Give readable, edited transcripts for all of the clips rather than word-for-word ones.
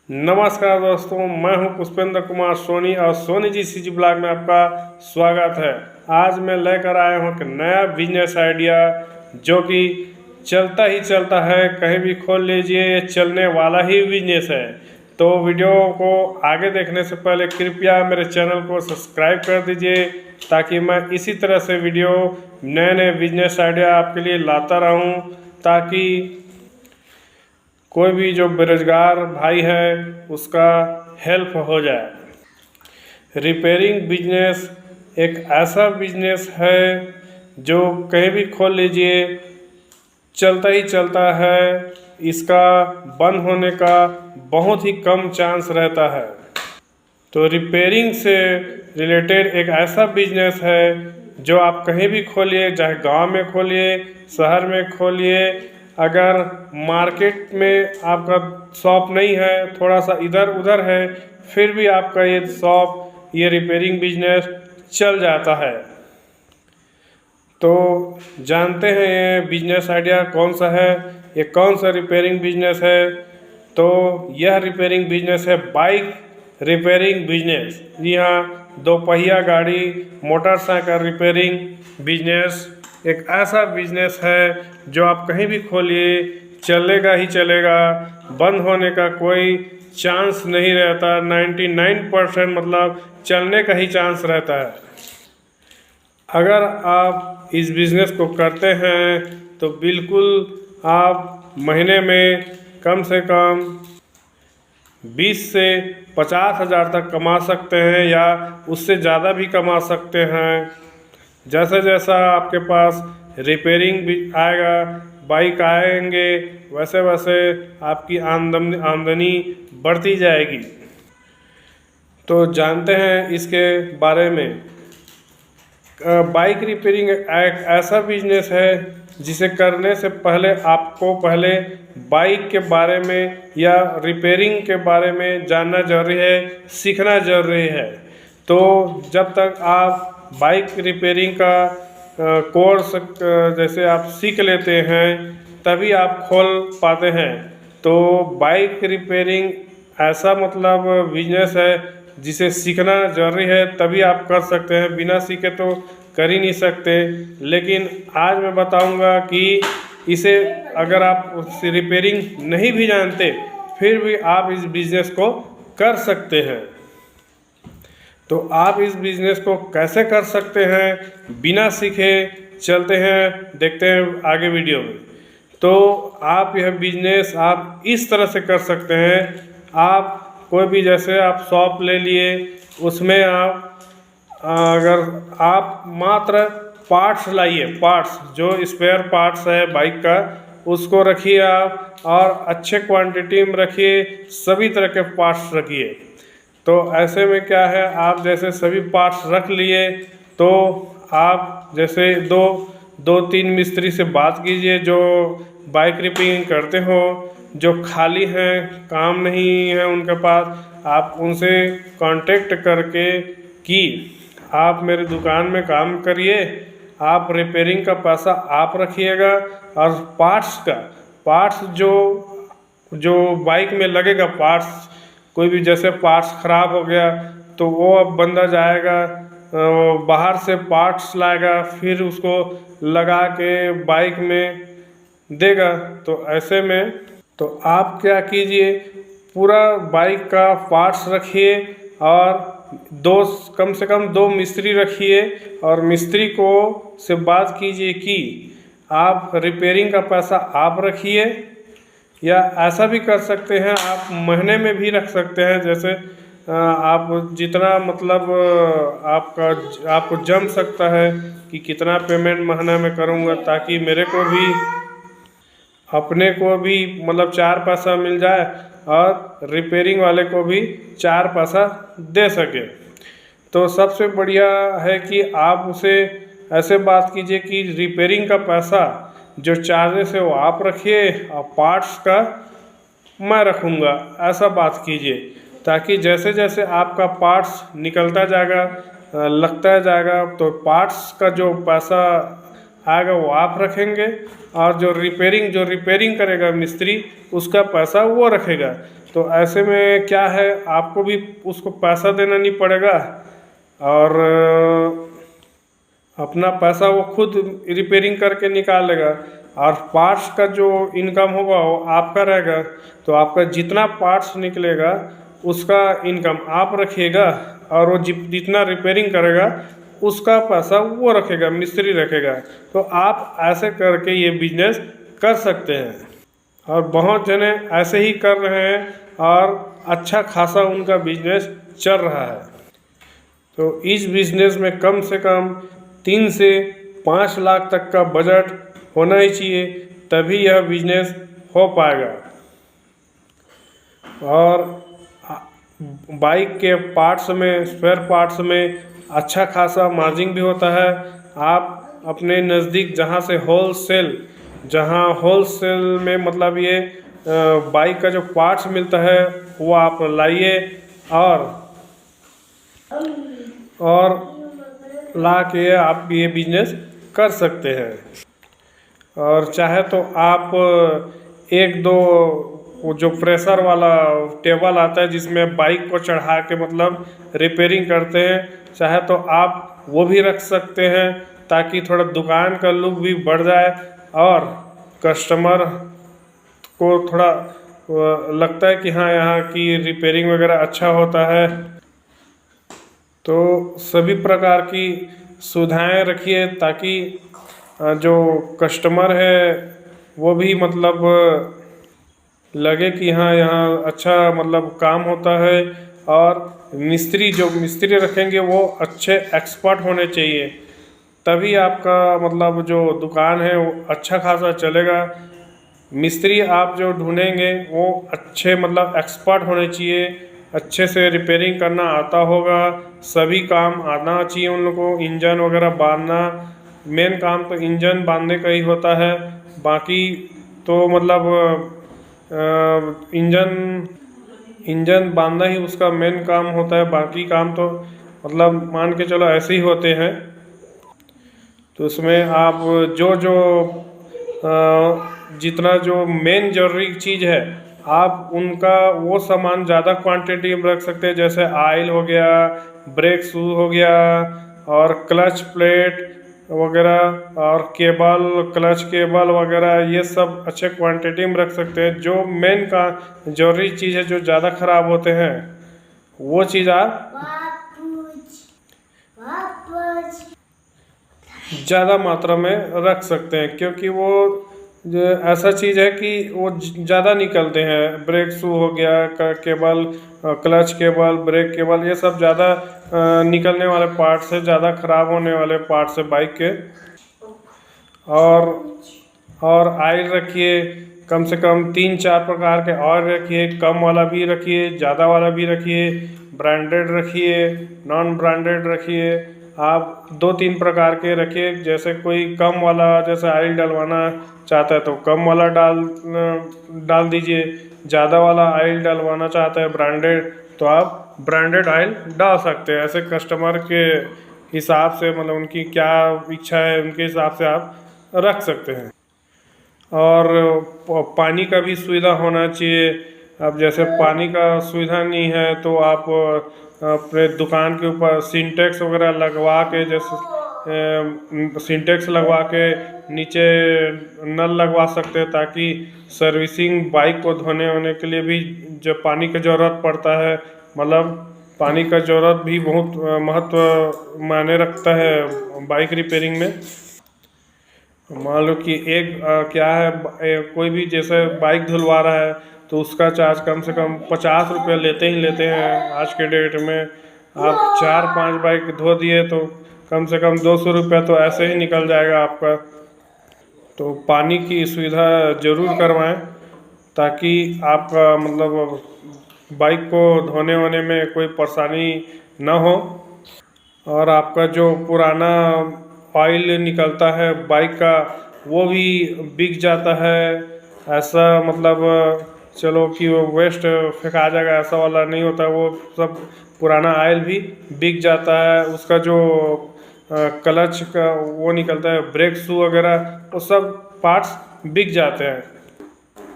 नमस्कार दोस्तों, मैं हूं पुष्पेंद्र कुमार सोनी और सोनी जी सीजी ब्लॉग में आपका स्वागत है। आज मैं लेकर आया हूं एक नया बिजनेस आइडिया जो कि चलता ही चलता है, कहीं भी खोल लीजिए, ये चलने वाला ही बिजनेस है। तो वीडियो को आगे देखने से पहले कृपया मेरे चैनल को सब्सक्राइब कर दीजिए ताकि मैं इसी तरह से वीडियो नए नए बिजनेस आइडिया आपके लिए लाता रहूं, ताकि कोई भी जो बेरोजगार भाई है उसका हेल्प हो जाए। रिपेयरिंग बिजनेस एक ऐसा बिजनेस है जो कहीं भी खोल लीजिए चलता ही चलता है। इसका बंद होने का बहुत ही कम चांस रहता है। तो रिपेयरिंग से रिलेटेड एक ऐसा बिजनेस है जो आप कहीं भी खोलिए, चाहे गांव में खोलिए, शहर में खोलिए। अगर मार्केट में आपका शॉप नहीं है, थोड़ा सा इधर उधर है, फिर भी आपका ये शॉप, ये रिपेयरिंग बिजनेस चल जाता है। तो जानते हैं ये बिजनेस आइडिया कौन सा है, ये कौन सा रिपेयरिंग बिजनेस है। तो यह रिपेयरिंग बिजनेस है बाइक रिपेयरिंग बिजनेस। जी हाँ, दो पहिया गाड़ी, मोटरसाइकिल रिपेयरिंग बिजनेस एक ऐसा बिजनेस है जो आप कहीं भी खोलिए चलेगा ही चलेगा, बंद होने का कोई चांस नहीं रहता। 99% मतलब चलने का ही चांस रहता है। अगर आप इस बिज़नेस को करते हैं तो बिल्कुल आप महीने में कम से कम 20 से 50 हज़ार तक कमा सकते हैं, या उससे ज़्यादा भी कमा सकते हैं। जैसा जैसा आपके पास रिपेयरिंग भी आएगा, बाइक आएंगे, वैसे वैसे आपकी आमदनी बढ़ती जाएगी। तो जानते हैं इसके बारे में। बाइक रिपेयरिंग एक ऐसा बिजनेस है जिसे करने से पहले आपको पहले बाइक के बारे में या रिपेयरिंग के बारे में जानना जरूरी है, सीखना जरूरी है। तो जब तक आप बाइक रिपेयरिंग का कोर्स जैसे आप सीख लेते हैं तभी आप खोल पाते हैं। तो बाइक रिपेयरिंग ऐसा मतलब बिजनेस है जिसे सीखना जरूरी है, तभी आप कर सकते हैं। बिना सीखे तो कर ही नहीं सकते। लेकिन आज मैं बताऊंगा कि इसे अगर आप रिपेयरिंग नहीं भी जानते फिर भी आप इस बिज़नेस को कर सकते हैं। तो आप इस बिज़नेस को कैसे कर सकते हैं बिना सीखे, चलते हैं देखते हैं आगे वीडियो में। तो आप यह बिज़नेस आप इस तरह से कर सकते हैं। आप कोई भी जैसे आप शॉप ले लिए, उसमें आप अगर आप मात्र पार्ट्स लाइए, पार्ट्स जो स्पेयर पार्ट्स है बाइक का, उसको रखिए आप, और अच्छे क्वांटिटी में रखिए, सभी तरह के पार्ट्स रखिए। तो ऐसे में क्या है, आप जैसे सभी पार्ट्स रख लिए तो आप जैसे दो तीन मिस्त्री से बात कीजिए जो बाइक रिपेयरिंग करते हो, जो खाली हैं, काम नहीं है उनके पास, आप उनसे कांटेक्ट करके कि आप मेरे दुकान में काम करिए, आप रिपेयरिंग का पैसा आप रखिएगा, और पार्ट्स जो बाइक में लगेगा, पार्ट्स कोई भी जैसे पार्ट्स ख़राब हो गया तो वो अब बंदा जाएगा बाहर से पार्ट्स लाएगा, फिर उसको लगा के बाइक में देगा। तो ऐसे में तो आप क्या कीजिए, पूरा बाइक का पार्ट्स रखिए और कम से कम 2 मिस्त्री रखिए, और मिस्त्री को से बात कीजिए कि आप रिपेयरिंग का पैसा आप रखिए, या ऐसा भी कर सकते हैं आप महीने में भी रख सकते हैं। जैसे आप जितना मतलब आपको जम सकता है कि कितना पेमेंट महीना में करूँगा, ताकि मेरे को भी अपने को भी मतलब 4 पैसा मिल जाए और रिपेयरिंग वाले को भी 4 पैसा दे सके। तो सबसे बढ़िया है कि आप उसे ऐसे बात कीजिए कि रिपेयरिंग का पैसा जो चार्जेस है वो आप रखिए और पार्ट्स का मैं रखूँगा, ऐसा बात कीजिए। ताकि जैसे जैसे आपका पार्ट्स निकलता जाएगा, लगता जाएगा, तो पार्ट्स का जो पैसा आएगा वो आप रखेंगे, और जो रिपेयरिंग करेगा मिस्त्री, उसका पैसा वो रखेगा। तो ऐसे में क्या है, आपको भी उसको पैसा देना नहीं पड़ेगा, और अपना पैसा वो खुद रिपेयरिंग करके निकाल लेगा, और पार्ट्स का जो इनकम होगा वो आपका रहेगा। तो आपका जितना पार्ट्स निकलेगा उसका इनकम आप रखिएगा, और वो जितना रिपेयरिंग करेगा उसका पैसा वो रखेगा, मिस्त्री रखेगा। तो आप ऐसे करके ये बिजनेस कर सकते हैं, और बहुत जने ऐसे ही कर रहे हैं, और अच्छा खासा उनका बिजनेस चल रहा है। तो इस बिजनेस में कम से कम 3 से 5 लाख तक का बजट होना ही चाहिए, तभी यह बिजनेस हो पाएगा। और बाइक के पार्ट्स में, स्पेयर पार्ट्स में अच्छा खासा मार्जिन भी होता है। आप अपने नज़दीक जहाँ होलसेल में मतलब ये बाइक का जो पार्ट्स मिलता है वो आप लाइए, और ला के आप ये बिजनेस कर सकते हैं। और चाहे तो आप एक दो वो जो प्रेशर वाला टेबल आता है जिसमें बाइक को चढ़ा के मतलब रिपेयरिंग करते हैं, चाहे तो आप वो भी रख सकते हैं, ताकि थोड़ा दुकान का लुक भी बढ़ जाए, और कस्टमर को थोड़ा लगता है कि हाँ यहाँ की रिपेयरिंग वगैरह अच्छा होता है। तो सभी प्रकार की सुविधाएं रखिए, ताकि जो कस्टमर है वो भी मतलब लगे कि हाँ यहाँ अच्छा मतलब काम होता है। और जो मिस्त्री रखेंगे वो अच्छे एक्सपर्ट होने चाहिए, तभी आपका मतलब जो दुकान है वो अच्छा खासा चलेगा। मिस्त्री आप जो ढूंढेंगे वो अच्छे मतलब एक्सपर्ट होने चाहिए, अच्छे से रिपेयरिंग करना आता होगा, सभी काम आना चाहिए उन लोगों को। इंजन वगैरह बांधना, मेन काम तो इंजन बांधने का ही होता है, बाकी तो मतलब इंजन बांधना ही उसका मेन काम होता है, बाकी काम तो मतलब मान के चलो ऐसे ही होते हैं। तो उसमें आप जितना जो मेन जरूरी चीज़ है, आप उनका वो सामान ज़्यादा क्वांटिटी में रख सकते हैं, जैसे ऑयल हो गया, ब्रेक शू हो गया, और क्लच प्लेट वगैरह, और क्लच केबल वगैरह, ये सब अच्छे क्वांटिटी में रख सकते हैं। जो मेन का जरूरी चीज़ है, जो ज़्यादा ख़राब होते हैं, वो चीज़ आप ज़्यादा मात्रा में रख सकते हैं, क्योंकि वो ऐसा चीज़ है कि वो ज़्यादा निकलते हैं। ब्रेक शू हो गया, cable, clutch cable, brake cable, ये सब ज़्यादा निकलने वाले पार्ट्स है, ज़्यादा ख़राब होने वाले पार्ट्स है बाइक के। और ऑयल रखिए, कम से कम 3-4 प्रकार के ऑयल रखिए, कम वाला भी रखिए, ज़्यादा वाला भी रखिए, ब्रांडेड रखिए, नॉन ब्रांडेड रखिए। आप 2-3 प्रकार के रखिए, जैसे कोई कम वाला जैसे ऑयल डलवाना चाहता है तो कम वाला डाल दीजिए, ज़्यादा वाला ऑयल डलवाना चाहता है ब्रांडेड, तो आप ब्रांडेड ऑयल डाल सकते हैं। ऐसे कस्टमर के हिसाब से मतलब उनकी क्या इच्छा है उनके हिसाब से आप रख सकते हैं। और पानी का भी सुविधा होना चाहिए। अब जैसे पानी का सुविधा नहीं है तो आप अपने दुकान के ऊपर सिंटेक्स वगैरह लगवा के, जैसे सिंटेक्स लगवा के नीचे नल लगवा सकते हैं, ताकि सर्विसिंग बाइक को धोने होने के लिए भी जब पानी की ज़रूरत पड़ता है, मतलब पानी का ज़रूरत भी बहुत महत्व मायने रखता है बाइक रिपेयरिंग में। मान लो कि क्या है, कोई भी जैसे बाइक धुलवा रहा है तो उसका चार्ज कम से कम 50 रुपये लेते हैं आज के डेट में। आप 4-5 बाइक धो दिए तो कम से कम 200 रुपये तो ऐसे ही निकल जाएगा आपका। तो पानी की सुविधा ज़रूर करवाएं, ताकि आपका मतलब बाइक को धोने वोने में कोई परेशानी न हो। और आपका जो पुराना ऑयल निकलता है बाइक का, वो भी बिक जाता है। ऐसा मतलब चलो कि वो वेस्ट फेंका जाएगा ऐसा वाला नहीं होता, वो सब पुराना ऑयल भी बिक जाता है। उसका जो क्लच का वो निकलता है, ब्रेक शू वगैरह, वो सब पार्ट्स बिक जाते हैं।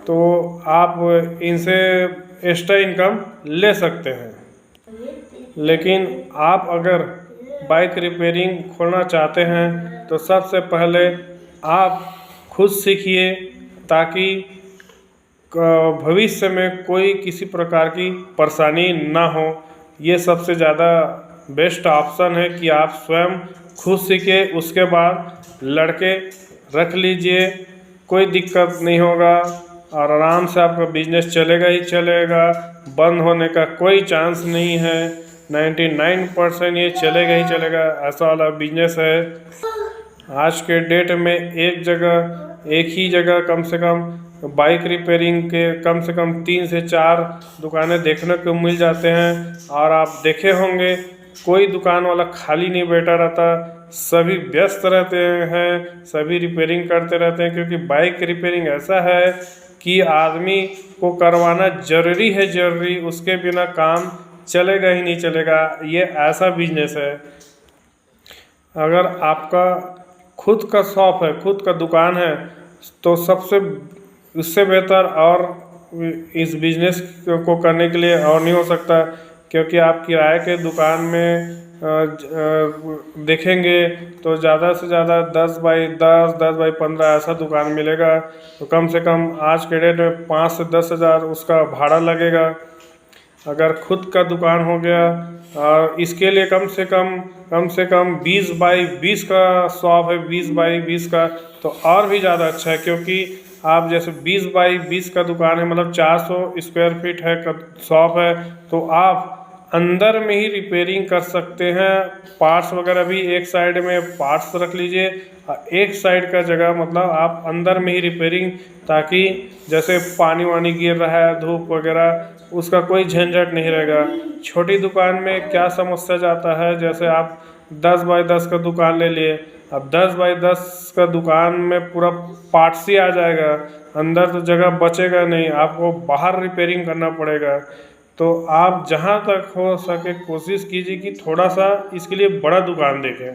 तो आप इनसे एक्स्ट्रा इनकम ले सकते हैं। लेकिन आप अगर बाइक रिपेयरिंग खोलना चाहते हैं तो सबसे पहले आप खुद सीखिए, ताकि भविष्य में कोई किसी प्रकार की परेशानी ना हो। ये सबसे ज़्यादा बेस्ट ऑप्शन है कि आप स्वयं खुद सीखे, उसके बाद लड़के रख लीजिए, कोई दिक्कत नहीं होगा और आराम से आपका बिजनेस चलेगा ही चलेगा। बंद होने का कोई चांस नहीं है, 99% ये चलेगा ही चलेगा, ऐसा वाला बिजनेस है। आज के डेट में एक ही जगह कम से कम बाइक रिपेयरिंग के कम से कम 3 से 4 दुकानें देखने को मिल जाते हैं। और आप देखे होंगे कोई दुकान वाला खाली नहीं बैठा रहता, सभी व्यस्त रहते हैं, सभी रिपेयरिंग करते रहते हैं। क्योंकि बाइक रिपेयरिंग ऐसा है कि आदमी को करवाना ज़रूरी है, ज़रूरी, उसके बिना काम चलेगा ही नहीं चलेगा। ये ऐसा बिजनेस है, अगर आपका खुद का शॉप है, खुद का दुकान है, तो उससे बेहतर और इस बिजनेस को करने के लिए और नहीं हो सकता। क्योंकि आप किराए के दुकान में देखेंगे तो ज़्यादा से ज़्यादा 10 बाई 10, 10 बाई 15 ऐसा दुकान मिलेगा। तो कम से कम आज के डेट में 5 से 10 हज़ार उसका भाड़ा लगेगा। अगर खुद का दुकान हो गया और इसके लिए कम से कम 20 बाई 20 का शॉप है, 20 बाई 20 का, तो और भी ज़्यादा अच्छा है। क्योंकि आप जैसे 20 बाई 20 का दुकान है, मतलब 400 स्क्वायर फीट है शॉप है, तो आप अंदर में ही रिपेयरिंग कर सकते हैं। पार्ट्स वगैरह भी एक साइड में पार्ट्स रख लीजिए, एक साइड का जगह मतलब आप अंदर में ही रिपेयरिंग, ताकि जैसे पानी वानी गिर रहा है, धूप वगैरह, उसका कोई झंझट नहीं रहेगा। छोटी दुकान में क्या समस्या जाता है, जैसे आप 10 बाई 10 का दुकान ले लिए, अब 10 बाई 10 का दुकान में पूरा पार्ट्स ही आ जाएगा, अंदर तो जगह बचेगा नहीं, आपको बाहर रिपेयरिंग करना पड़ेगा। तो आप जहाँ तक हो सके कोशिश कीजिए कि थोड़ा सा इसके लिए बड़ा दुकान देखें।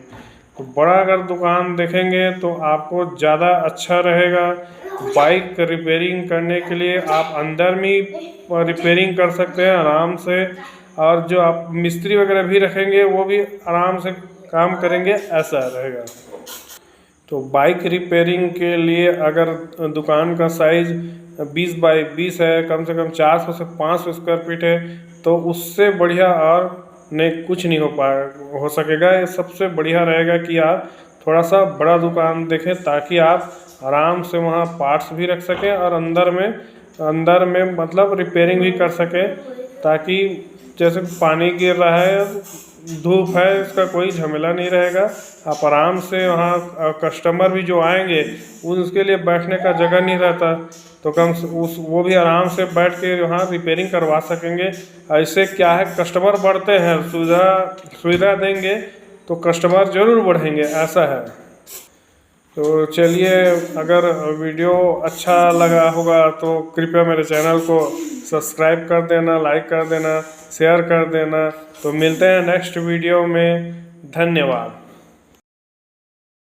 तो बड़ा अगर दुकान देखेंगे तो आपको ज़्यादा अच्छा रहेगा। बाइक रिपेयरिंग करने के लिए आप अंदर में रिपेयरिंग कर सकते हैं आराम से, और जो आप मिस्त्री वगैरह भी रखेंगे वो भी आराम से काम करेंगे, ऐसा रहेगा। तो बाइक रिपेयरिंग के लिए अगर दुकान का साइज़ 20 बाई 20 है, कम से कम 400 से 500 स्क्वायर फीट है, तो उससे बढ़िया और नहीं कुछ नहीं हो सकेगा। ये सबसे बढ़िया रहेगा कि आप थोड़ा सा बड़ा दुकान देखें, ताकि आप आराम से वहाँ पार्ट्स भी रख सकें और अंदर में मतलब रिपेयरिंग भी कर सकें, ताकि जैसे पानी गिर रहा है, धूप है, इसका कोई झमेला नहीं रहेगा। आप आराम से वहाँ कस्टमर भी जो आएंगे उसके लिए बैठने का जगह नहीं रहता, तो वो भी आराम से बैठ के वहाँ रिपेयरिंग करवा सकेंगे। ऐसे क्या है, कस्टमर बढ़ते हैं, सुविधा देंगे तो कस्टमर ज़रूर बढ़ेंगे, ऐसा है। तो चलिए, अगर वीडियो अच्छा लगा होगा तो कृपया मेरे चैनल को सब्सक्राइब कर देना, लाइक कर देना, शेयर कर देना। तो मिलते हैं नेक्स्ट वीडियो में। धन्यवाद।